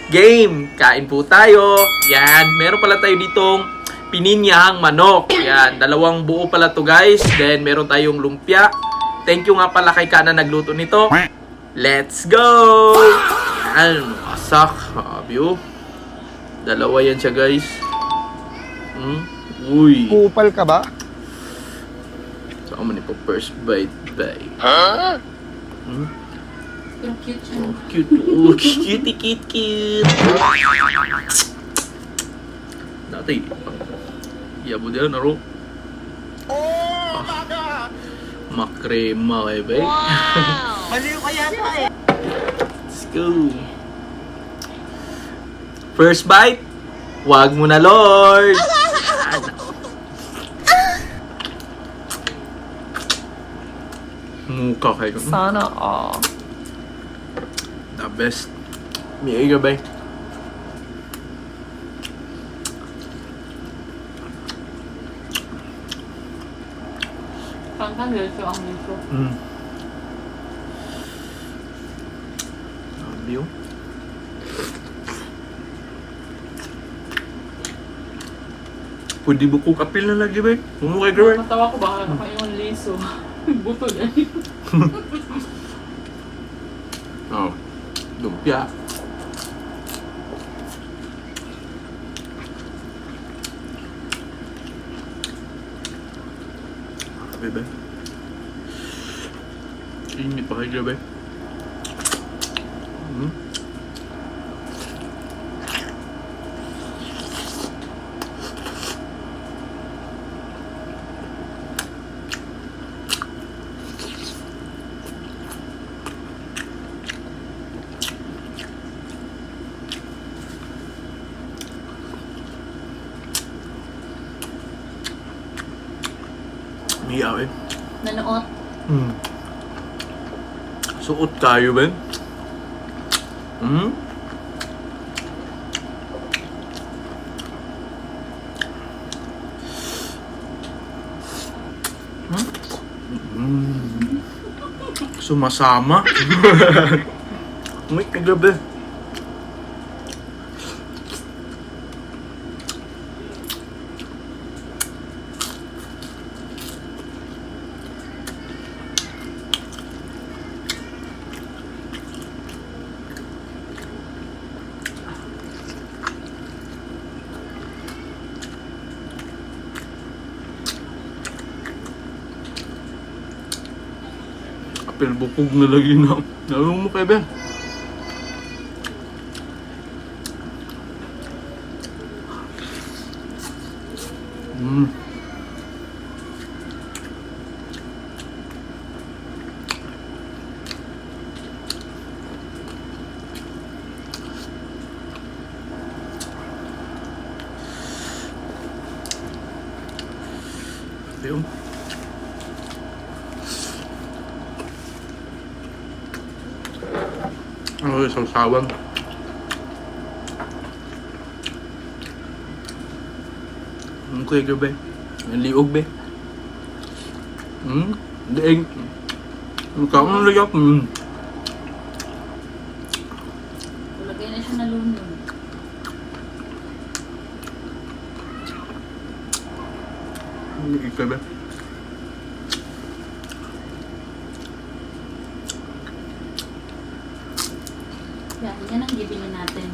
game. Kain po tayo. Yan, meron pala tayo ditong pininyahang manok. Yan, dalawang buo pala to guys. Then meron tayong lumpia. Thank you nga pala kay Kana nagluto nito. Let's go! Yan, masak. Sabi oh. Dalawa yan siya guys. Uy. Kupal ka ba? Saan man ito first bite bay? Pero cute siya. Oh, cute. Oh, cutie, cute. Dati. Yabo din na ro. Oh my God! Makrema kay bay. Maliw ka yata eh. Let's go. First bite. Wag mo na, Lord. Mukha kayo. Sana all. The best. May ka ba? Kankan dito ang miso. Sabi yun. Pwede buko kapil na lagi ba? Mumukha ka ba? Matawa ko baka yung liso. Buto na. Oh. Lumpia. Sabi ba? Init pa kayo ba? Miyaw eh. Nanoot. Suot tayo ba? Sumasama. May kagabi. Apel bukog na lagi na. Nalung mo kayo ba? Ayun. Ano yung sawsawan? Ang kuya ka ba? Ang liog ba? Daing. Ang kaon na lagap. Lagay na siya nalunod. Ang ikaw ba? Yan ang gibinin natin.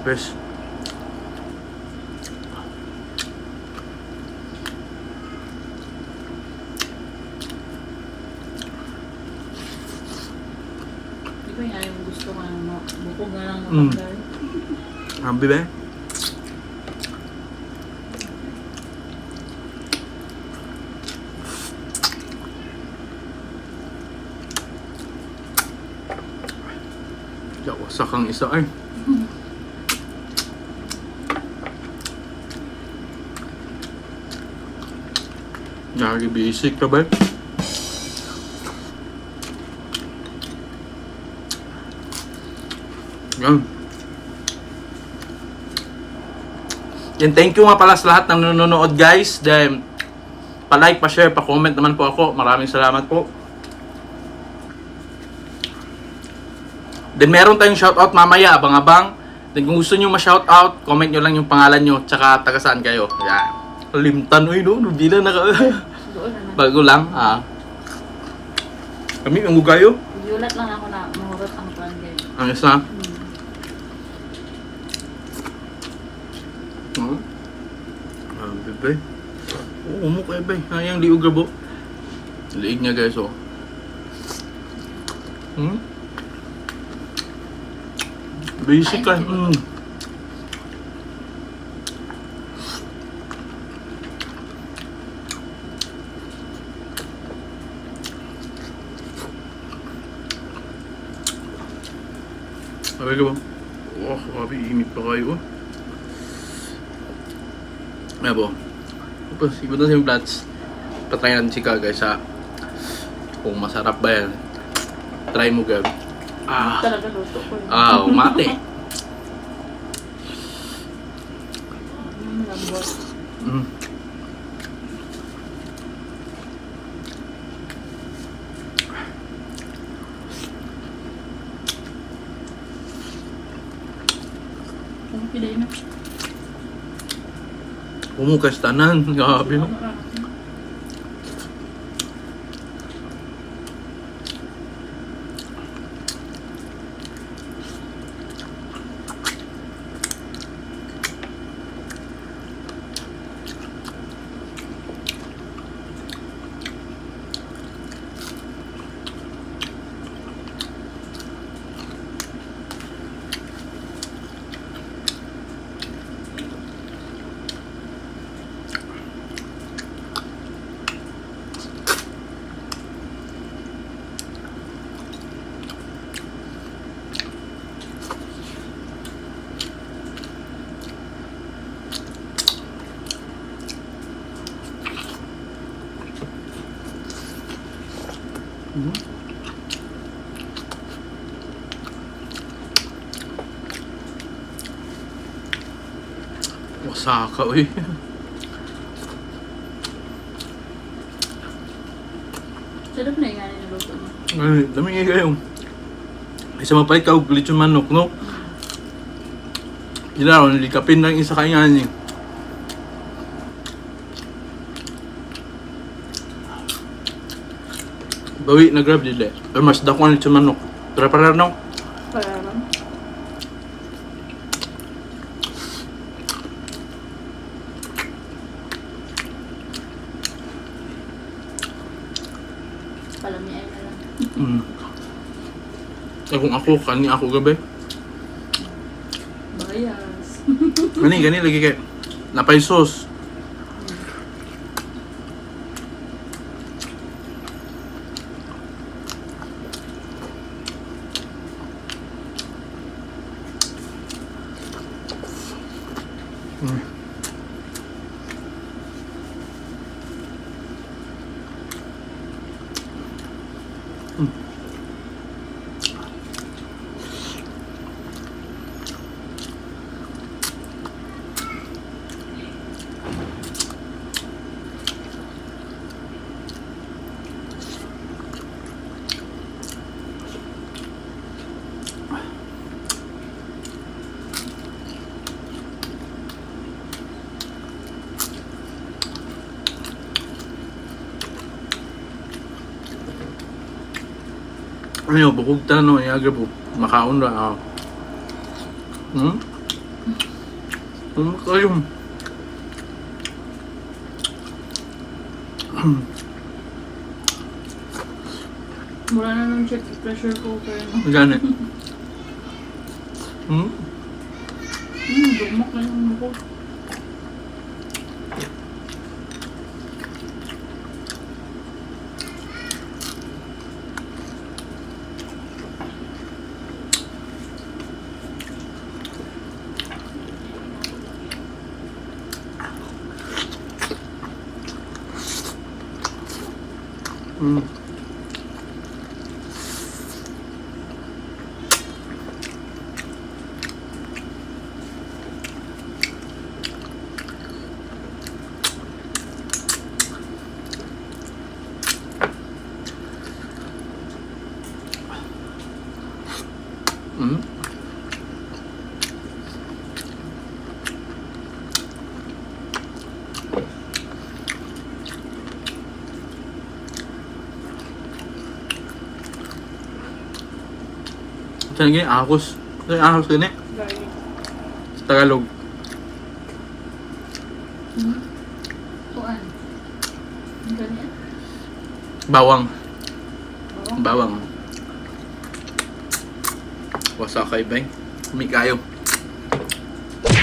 Best. Di ko yung gusto ko ng bukog na lang mapagdal. Ambi ba? Bagsak ang isa ay. Nag-basic ka ba? Yan. Yan, thank you nga pala sa lahat ng nanonood guys. Then, pa-like, pa-share, pa-comment naman po ako. Maraming salamat po. Then meron tayong shoutout mamaya, abang-abang. Then kung gusto nyo ma-shoutout, comment nyo lang yung pangalan nyo, tsaka taga saan kayo. Yan. Limtan, uy no, hindi na naka... Doon na. Bago lang, ha. Kami, ang gugayo. Yulat lang ako na mahurot ang plan kayo. Ang isa. Bebe. Oo, umukay ba? Ayang liog rabo. Liig niya guys, oh. Basic ka. Sabi ka ba? Oh, grabe, init pa kayo. May po. Tapos, iba na yung plats. Patry natin si Kagay sa kung masarap ba yan. Try mo, Gab. Talaga luto ko. Umate. Lambot. Kung pilay na. Umukas tanan. Grabe, no? Wasaka, uy. Sarap na yung galing luto mo. Ay, dami nga kayo. Isa mapalit ka, ulit yung manok, no? Ilaw, nilikapin lang isa kaya nga niya. Bawi na grab dili. Pero mas dako ulit yung manok. Para no? Para lang. Palamiay na lang. Kung ako, kani ako gabi. Bayas. Gani lagi kay napay sauce. Ano, bukog tanong, yaga po. Makaon ra. Kayo. Mura na nung check pressure cooker. No? Gani. Dumak na yung buko. Mm. Mm. Saan gini? Ahos. Saan ahos gini? Garlic. Sa Tagalog. Kuan. Ang ganyan. Bawang. Bawang. Bawang. Wasa kay Beng. Umi kayo.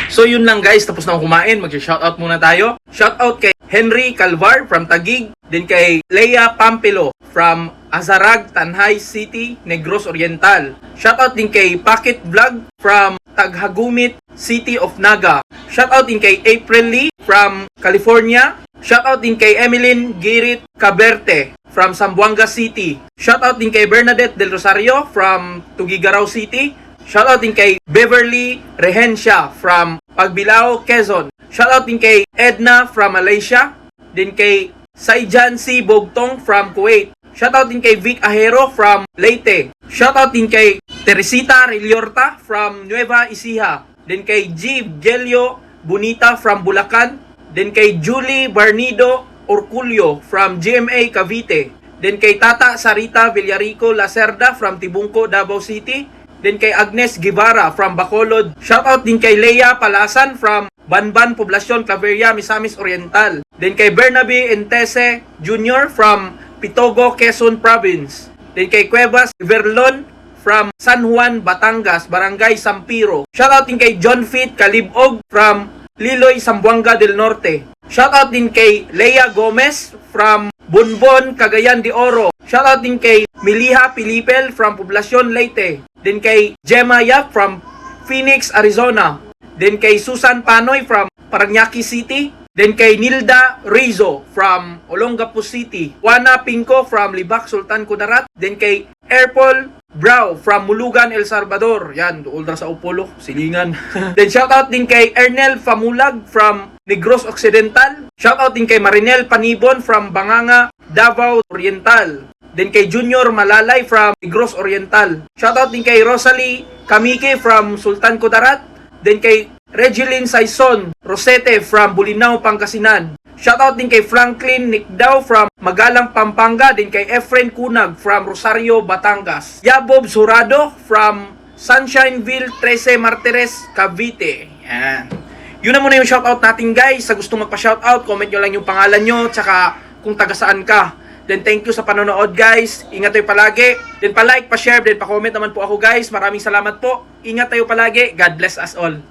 So yun lang guys, tapos na akong kumain. Mag-shoutout muna tayo. Shoutout kay Henry Calvar from Taguig. Din kay Leia Pampilo from Azarag, Tanhay City, Negros Oriental. Shoutout din kay Packet Vlog from Taghagumit, City of Naga. Shoutout din kay April Lee from California. Shoutout din kay Emeline Girit Caberte from Zamboanga City. Shoutout din kay Bernadette Del Rosario from Tugigaraw City. Shoutout din kay Beverly Rehencia from Pagbilao, Quezon. Shoutout din kay Edna from Malaysia. Din kay Saijan C. Bogtong from Kuwait. Shoutout din kay Vic Ahero from Leyte. Shoutout din kay Teresita Reliorta from Nueva Ecija. Din kay G. Gelio Bonita from Bulacan. Din kay Julie Barnido Orculio from GMA Cavite. Din kay Tata Sarita Villarico Lacerda from Tibungco, Davao City. Din kay Agnes Guevara from Bacolod. Shoutout din kay Leia Palasan from Banban, Poblacion, Claveria, Misamis Oriental. Din kay Bernabe Entese Jr. from Pitogo, Quezon Province. Din kay Cuevas Verlon from San Juan, Batangas, Barangay Sampiro. Shoutout din kay John Fit Kalibog from Liloy, Zamboanga del Norte. Shoutout din kay Leia Gomez from Bonbon, Cagayan de Oro. Shoutout din kay Miliha Pilipel from Poblacion, Leyte. Din kay Gemma Yap from Phoenix, Arizona. Din kay Susan Panoy from Parañaque City. Then kay Nilda Rizo from Olongapo City. Juana Pinco from Libak, Sultan Kudarat. Then kay Erpol Brau from Mulugan, El Salvador. Yan, ultra sa Upolo, silingan. Then shoutout din kay Ernel Famulag from Negros Occidental. Shoutout din kay Marinel Panibon from Banganga, Davao Oriental. Then kay Junior Malalay from Negros Oriental. Shoutout din kay Rosalie Kamike from Sultan Kudarat. Then kay Regeline Saison Rosete from Bulinaw, Pangasinan. Shoutout din kay Franklin Nicdao from Magalang, Pampanga. Din kay Efren Kunag from Rosario, Batangas. Yabob Surado from Sunshineville, 13 Martires, Cavite. Yan. Yun na muna yung shoutout natin guys. Sa gusto magpa-shoutout, comment nyo lang yung pangalan nyo, tsaka kung taga saan ka. Then thank you sa panonood guys. Ingat tayo palagi. Then pa-like, pa-share, then pa-comment naman po ako guys. Maraming salamat po. Ingat tayo palagi. God bless us all.